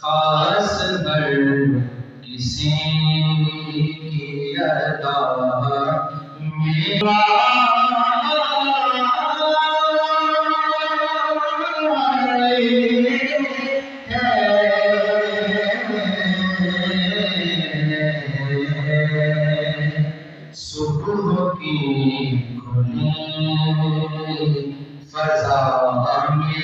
खास हर किसी की अदा मेरा सुबह की खुली फजा में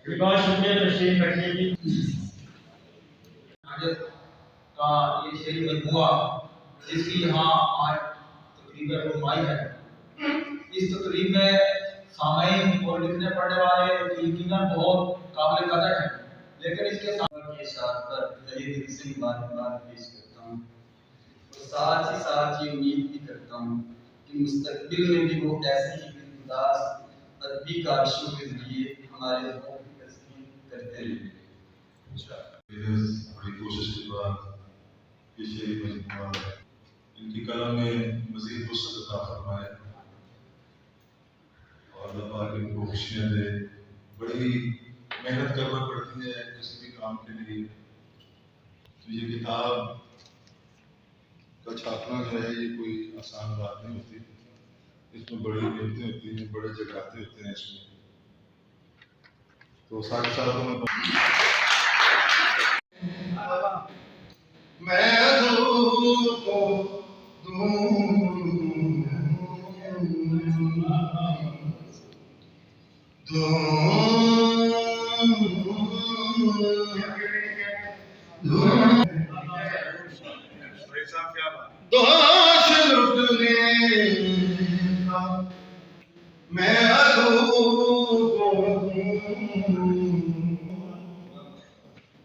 नजर बहुत शुक्रिया तशरीफ रखने की का ये शेरी मजमुआ जिसकी यहाँ आज तकरीब रुमाई है। इस तकरीब में सामईन और लिखने पढ़ने वाले यकीनन बहुत काबिल कदर हैं, लेकिन इसके साथ पर तहे दिल से मुबारकबाद पेश करता हूँ और साथ ही ये उम्मीद भी करता हूँ कि मुस्तकबिल में भी वो ऐसी ही अंदाज अदबी काविशों के जरिए हमारे करते रहेंगे। बड़ी कोशिश के बाद ये शेरी मजमुआ इनकी कलम में मज़ीद वसअत अता फरमाए और अल्लाह पाक इनको खुशियाँ दे। बड़ी मेहनत करना पड़ती है किसी भी काम के लिए, तो ये किताब का छापना जो है ये कोई आसान बात नहीं होती। इसमें बड़ी मेहनतें होती हैं, बड़े जगराते होते हैं इसमें। तो सारे सालों में मैं दोष लुटने मैं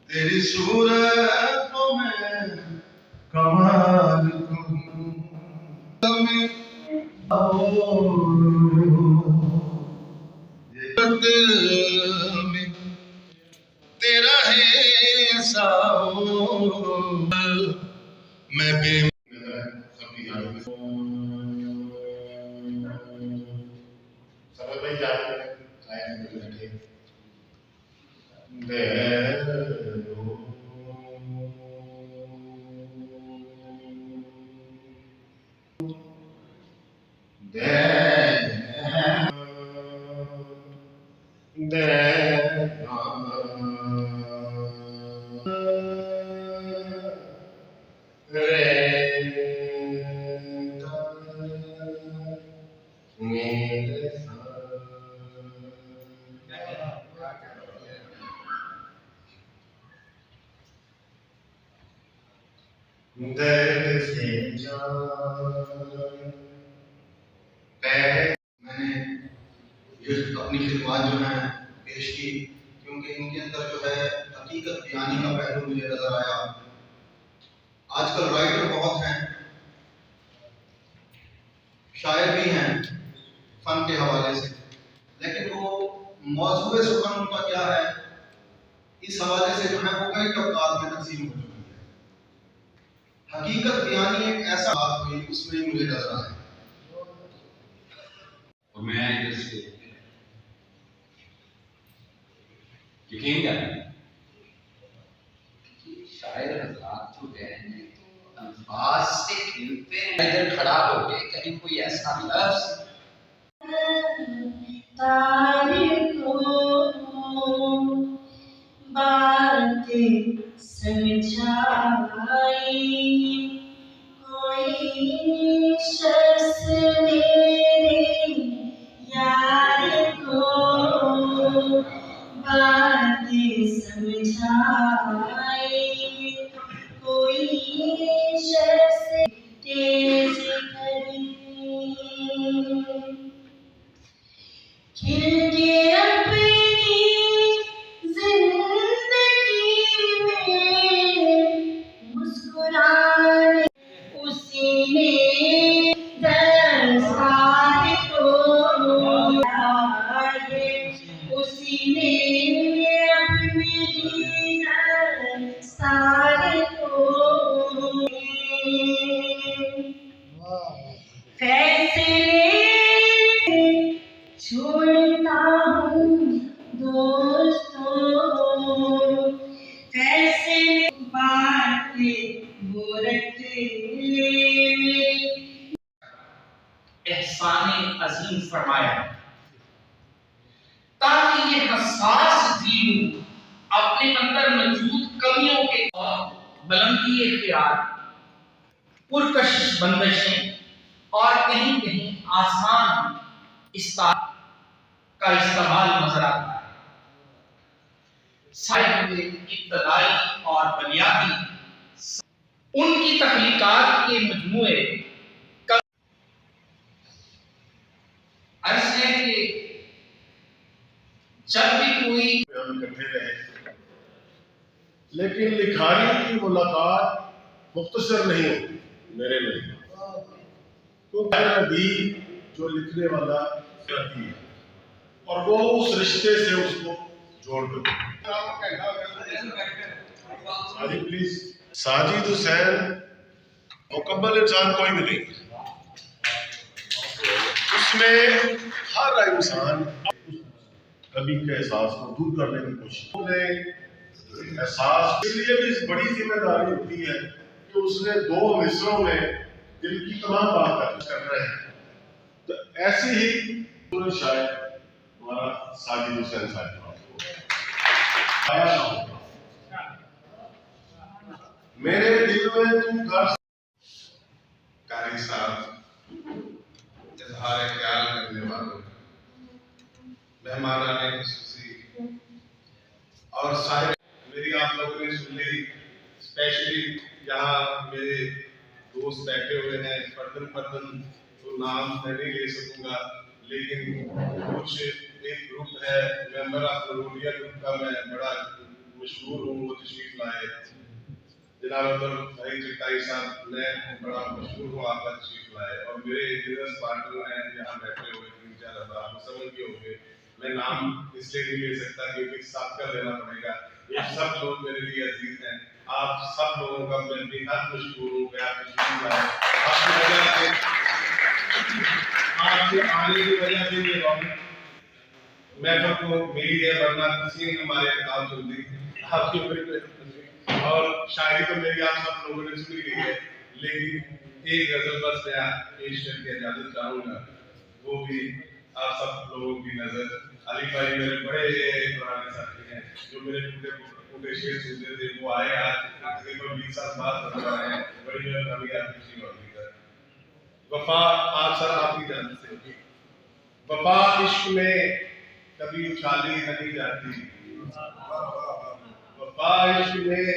तेरी सूरत में कमाल में में तेरा है साओ मैं बे सबकी याद में सब भाई याद आए बैठे दर्द से मैंने ये अपनी खिदमत जो है पेश की, क्योंकि इनके अंदर जो है हकीकत बयानी का पहलू मुझे नजर आया। आजकल राइटर बहुत हैं, शायर भी हैं फन के हवाले से, लेकिन वो मौजूद सुखन उनका क्या है, इस हवाले से जो है वो कई तबकात में तकसीम हो चुकी है। हकीकत बयानी एक ऐसा बात हुई, उसमें मुझे नजर आया। और मैं इधर से यकीन जाना शायर हजरात जो है अल्फाज से खेलते हैं, इधर खड़ा होके कहीं कोई ऐसा लफ्ज तारीखों बातें समझाई, कोई शख्स मेरे यार को बातें समझाई, कोई शख्स तेज करी खिल के अपनी जिंदगी में मुस्कुराने, उसी ने दरसार को लाए, उसी ने अपनी दरसार को फैसले छोड़ता हूँ दोस्तों, फैसले बातें वो रखते एहसाने अजीम फरमाया, ताकि ये हसास दिल अपने अंदर मौजूद कमियों के बुलंदी ख्याल, पुरकशिश बंदिशें और कहीं कहीं आसान इस्तार का इस्तेमाल नजर आता है। साहिब में इब्तदाई और बुनियादी उनकी तख्लीकात के मजमूए अर्ज है कि जब भी कोई हम इकट्ठे रहे, लेकिन लिखारी की मुलाकात मुख्तसर नहीं होती मेरे लिए, क्योंकि अदीब जो लिखने वाला रहती है और वो उस रिश्ते से उसको जोड़ दो। साजिद प्लीज। साजिद हुसैन मुकम्मल इंसान कोई भी नहीं, उसमें हर इंसान कभी के एहसास को दूर करने की कोशिश, एहसास इसलिए भी बड़ी जिम्मेदारी होती है कि उसने दो मिसरों में दिल की तमाम बात कर रहे हैं। तो ऐसी ही शायद हमारा साजिद हुसैन साहब मेरे दिल में तुम कर कारी साहब, इजहार ख्याल करने वालों, मेहमानाने खुसूसी और साहिब, मेरी आप लोगों ने सुन ली। स्पेशली यहाँ मेरे दोस्त बैठे हुए हैं, फर्दन फर्दन तो नाम मैं नहीं ले सकूंगा, लेकिन कुछ एक ग्रुप है मेंबर ऑफ नूरिया ग्रुप का, मैं बड़ा मशहूर हूँ, वो तशरीफ लाए। जनाब अब्दुल भाई चिट्टाई साहब, मैं बड़ा मशहूर हूँ आपका तशरीफ लाए, और मेरे बिजनेस पार्टनर हैं यहाँ बैठे हुए 3-4 आप समझ गए होंगे, मैं नाम इसलिए नहीं ले सकता क्योंकि सबका लेना पड़ेगा। ये सब लोग मेरे लिए अजीज हैं, आप सब लोगों का मैं बेहद मशहूर हूँ कि आप तशरीफ लाए। आपके आने की वजह से ये रौनक मैं सबको मिली है, वरना किसी ने हमारे काम सुनती आपकी वजह। और शायरी तो मेरी आप सब लोगों ने सुनी ली है, लेकिन एक गजल बस मैं पेश करके इजाजत चाहूंगा, वो भी आप सब लोगों की नजर। अली भाई मेरे बड़े पुराने साथी हैं जो मेरे पूरे शेर सुनते थे, वो आए आज तकरीबन 20 साल बाद बन रहे हैं, बड़ी मेहरबानी आपकी बात कर। वफा आप सर आपकी जानते से, वफा इश्क में कभी उछाली नहीं जाती, बारिश में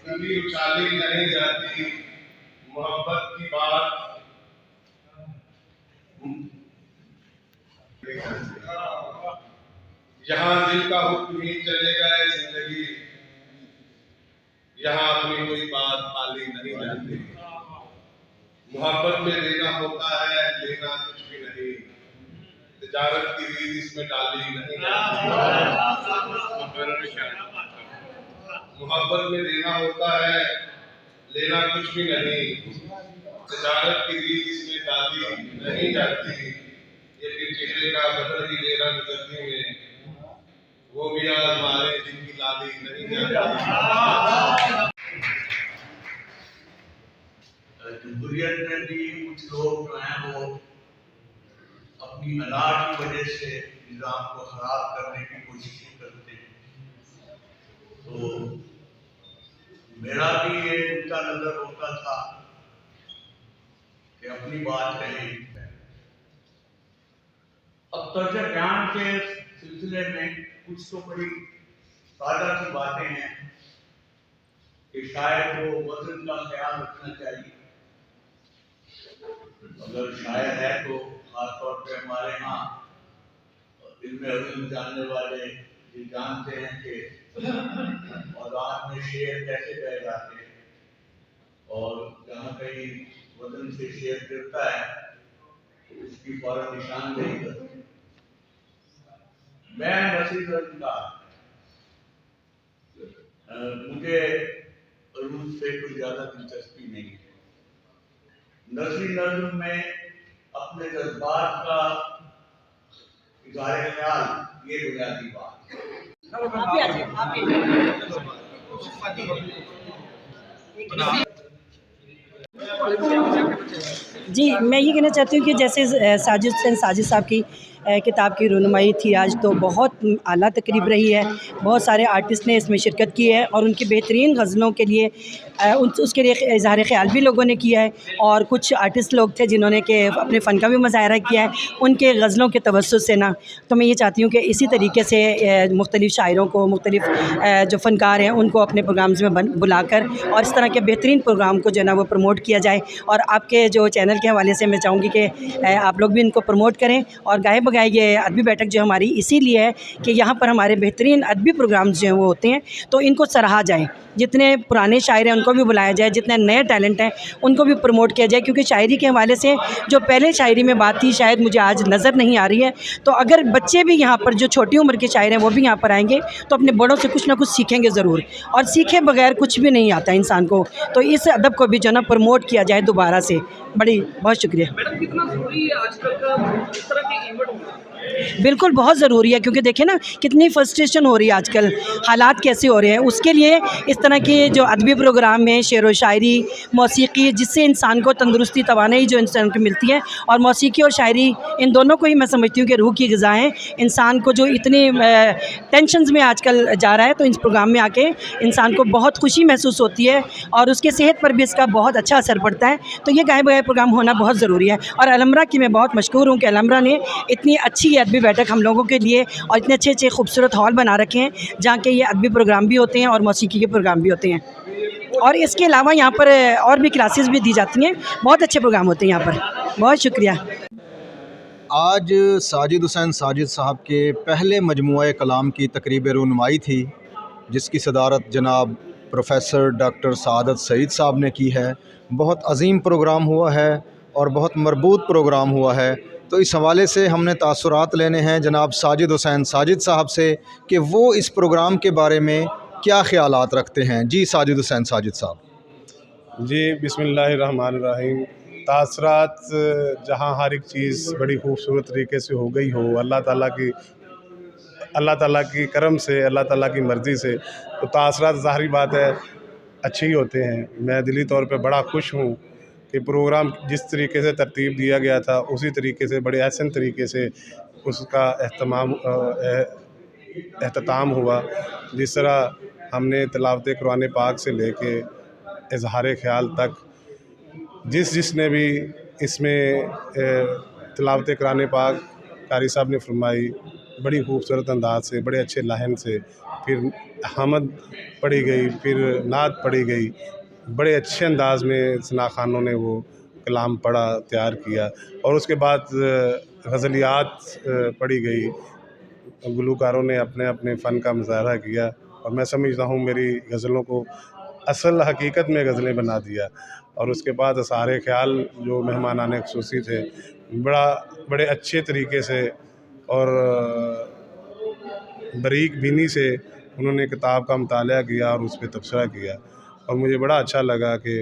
कभी उछाली नहीं जाती, मोहब्बत की बात यहाँ दिल का हुक्म ही चलेगा है जिंदगी, यहाँ अपनी कोई बात पाली नहीं जाती, मोहब्बत में देना होता है लेना कुछ भी नहीं, तिजारत की रीत इसमें डाली नहीं जाती, मोहब्बत में देना होता है लेना कुछ भी नहीं, तिजारत की रीत इसमें डाली नहीं जाती, ये फिर चेहरे का बदल ही ले रंग गर्मी में, वो भी आज मारे जिनकी लाली नहीं जाती। जमहूरियत में भी कुछ लोग जो हैं वो अपनी अना की वजह से निज़ाम को खराब करने की कोशिश करते हैं, तो मेरा भी ये नुक्ता नजर होता था कि अपनी बात कहें। अब तर्ज बयान के सिलसिले में कुछ तो बड़ी सादा सी बातें हैं कि शायद वो वजन का ख्याल रखना चाहिए, अगर शायद है तो खासतौर पे हमारे यहाँ इनमें अजम जानने वाले ये जानते हैं कि औलाद में शेर कैसे गए जाते हैं, और जहाँ कहीं वजन से शेर गिरता है तो उसकी फौरन निशानदेही करते हैं। मैं नसीब मुझे रूस से कोई ज्यादा दिलचस्पी नहीं है, नज़री नज़्म में अपने जज्बात का इज़हार ख्याल ये बुनियादी बात। जी, मैं ये कहना चाहती हूँ कि जैसे साजिद साहब की किताब की रुनुमाई थी आज, तो बहुत आला तकरीब रही है, बहुत सारे आर्टिस्ट ने इसमें शिरकत की है और उनकी बेहतरीन गज़लों के लिए उसके लिए इज़हार ख़याल भी लोगों ने किया है, और कुछ आर्टिस्ट लोग थे जिन्होंने के अपने फ़न का भी मुज़ाहरा किया है उनके गज़लों के तवज्जुह से ना। तो मैं ये चाहती हूँ कि इसी तरीके से मुख्तलिफ़ शायरों को, मुख्तलिफ़ जो फ़नकार हैं उनको अपने प्रोग्राम्स में बुलाकर और इस तरह के बेहतरीन प्रोग्राम को जो है ना वो प्रमोट किया जाए। और आपके जो चैनल के हवाले से मैं चाहूँगी कि आप लोग भी इनको प्रमोट करें। और गाहे बगाए ये अदबी बैठक जो हमारी इसीलिए है कि यहाँ पर हमारे बेहतरीन अदबी प्रोग्राम्स जो हैं वो होते हैं, तो इनको सराहा जाए, जितने पुराने शायर हैं उनको भी बुलाया जाए, जितने नए टैलेंट हैं उनको भी प्रमोट किया जाए, क्योंकि शायरी के हवाले से जो पहले शायरी में बात थी शायद मुझे आज नज़र नहीं आ रही है। तो अगर बच्चे भी यहाँ पर जो छोटी उम्र के शायर हैं वो भी यहाँ पर आएंगे तो अपने बड़ों से कुछ ना कुछ सीखेंगे ज़रूर, और सीखे बगैर कुछ भी नहीं आता इंसान को। तो इस अदब को भी जो ना प्रमोट किया जाए दोबारा से। बहुत शुक्रिया मैडम, कितना ज़रूरी है आजकल का इस तरह के इवेंट होना? बिल्कुल बहुत ज़रूरी है, क्योंकि देखिए ना कितनी फ्रस्ट्रेशन हो रही है आजकल, हालात कैसे हो रहे हैं। उसके लिए इस तरह के जो अदबी प्रोग्राम में शेर व शायरी, मौसीकी, जिससे इंसान को तंदुरुस्ती, तवानाई जो इंसान को मिलती है, और मौसीकी और शायरी इन दोनों को ही मैं समझती हूँ कि रूह की ग़िज़ा है। इंसान को जो इतनी टेंशन्स में आजकल जा रहा है, तो इस प्रोग्राम में आके इंसान को बहुत खुशी महसूस होती है और उसके सेहत पर भी इसका बहुत अच्छा असर पड़ता है। तो ये गाहे बगाए प्रोग्राम होना बहुत ज़रूरी है। और अलमरा की मैं बहुत मशकूर हूँ कि अलमरा ने इतनी अच्छी अदबी बैठक हम लोगों के लिए और इतने अच्छे अच्छे खूबसूरत हॉल बना रखे हैं जहाँ के ये अदबी प्रोग्राम भी होते हैं और मौसीकी के प्रोग्राम भी होते हैं। और इसके अलावा यहाँ पर और भी क्लासेस भी दी जाती हैं, बहुत अच्छे प्रोग्राम होते हैं यहाँ पर। बहुत शुक्रिया। आज साजिद हुसैन साजिद साहब के पहले मजमुआ कलाम की तकरीब रुनुमाई थी, जिसकी सदारत जनाब प्रोफेसर डॉक्टर सादत सईद साहब ने की है। बहुत अजीम प्रोग्राम हुआ है और बहुत मरबूत प्रोग्राम हुआ है। तो इस हवाले से हमने तासुरात लेने हैं जनाब साजिद हुसैन साजिद साहब से कि वो इस प्रोग्राम के बारे में क्या ख्यालात रखते हैं। जी साजिद हुसैन साजिद साहब। जी बिस्मिल्लाहिर्रहमानिर्रहीम। तासरात जहाँ हर एक चीज़ बड़ी खूबसूरत तरीके से हो गई हो, अल्लाह ताला की करम से, अल्लाह ताला की मर्ज़ी से, तो तासरात ज़ाहिरी बात है अच्छे ही होते हैं। मैं दिली तौर पे बड़ा खुश हूँ कि प्रोग्राम जिस तरीके से तरतीब दिया गया था उसी तरीके से बड़े एहसन तरीके से उसका एहतमाम हुआ। जिस तरह हमने तिलावत कुरान पाक से लेके इजहार ख्याल तक जिसने भी इसमें तिलावत कुरान पाक कारी साहब ने फरमाई, बड़ी खूबसूरत अंदाज से, बड़े अच्छे लहन से, फिर हमद पढ़ी गई, फिर नात पढ़ी गई, बड़े अच्छे अंदाज में सना खानों ने वो कलाम पढ़ा, तैयार किया। और उसके बाद गज़लियात पढ़ी गई, गुलकारों ने अपने अपने फ़न का मुज़ाहरा किया। और मैं समझता हूँ मेरी गज़लों को असल हकीकत में गज़लें बना दिया। और उसके बाद सारे ख्याल जो मेहमानाने ख़ुसूसी थे, बड़े अच्छे तरीके से और बारीक बीनी से उन्होंने किताब का मुताला किया और उस पर तबसरा किया। और मुझे बड़ा अच्छा लगा कि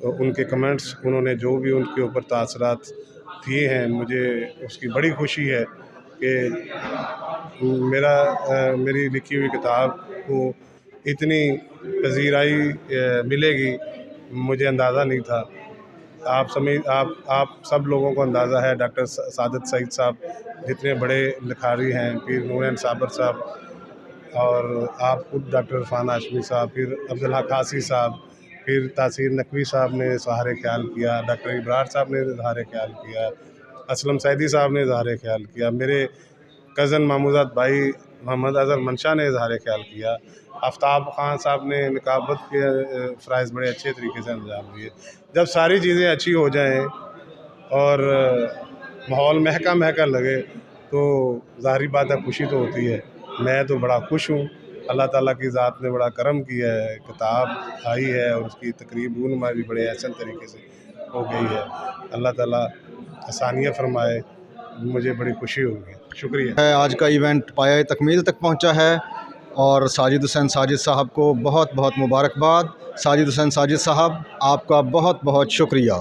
उनके कमेंट्स, उन्होंने जो भी उनके ऊपर तासरात दिए हैं, मुझे उसकी बड़ी खुशी है कि मेरी लिखी हुई किताब को इतनी पजीराई मिलेगी, मुझे अंदाज़ा नहीं था। आप सब लोगों को अंदाज़ा है, डॉक्टर सादत सईद साहब जितने बड़े लिखारी हैं, फिर नूरन साबर साहब, और आप खुद डॉक्टर इरफान हाशमी साहब, फिर अब्दुल हक कासी साहब, फिर तासीर नकवी साहब ने इज़हार ख्याल किया, डॉक्टर इब्रार साहब ने इज़हार ख्याल किया, असलम सैदी साहब ने इज़हार ख्याल किया, मेरे कज़न मामूज़ाद भाई मोहम्मद अज़हर मंशा ने इज़हार ख्याल किया, आफ्ताब खान साहब ने निकाबत के फ़राइज़ बड़े अच्छे तरीके से अंजाम दिए। जब सारी चीज़ें अच्छी हो जाएं और माहौल महका लगे तो ज़ाहिर बात है खुशी तो होती है। मैं तो बड़ा खुश हूँ, अल्लाह ताला की ज़ात ने बड़ा करम किया है, किताब आई है और उसकी तकरीब रूनुमाई भी बड़े एहसन तरीके से हो गई है। अल्लाह ताला आसानियाँ फरमाए, मुझे बड़ी खुशी होगी। शुक्रिया। आज का इवेंट पाया तकमील तक पहुंचा है और साजिद हुसैन साजिद साहब को बहुत बहुत मुबारकबाद। साजिद हुसैन साजिद साहब, आपका बहुत बहुत शुक्रिया।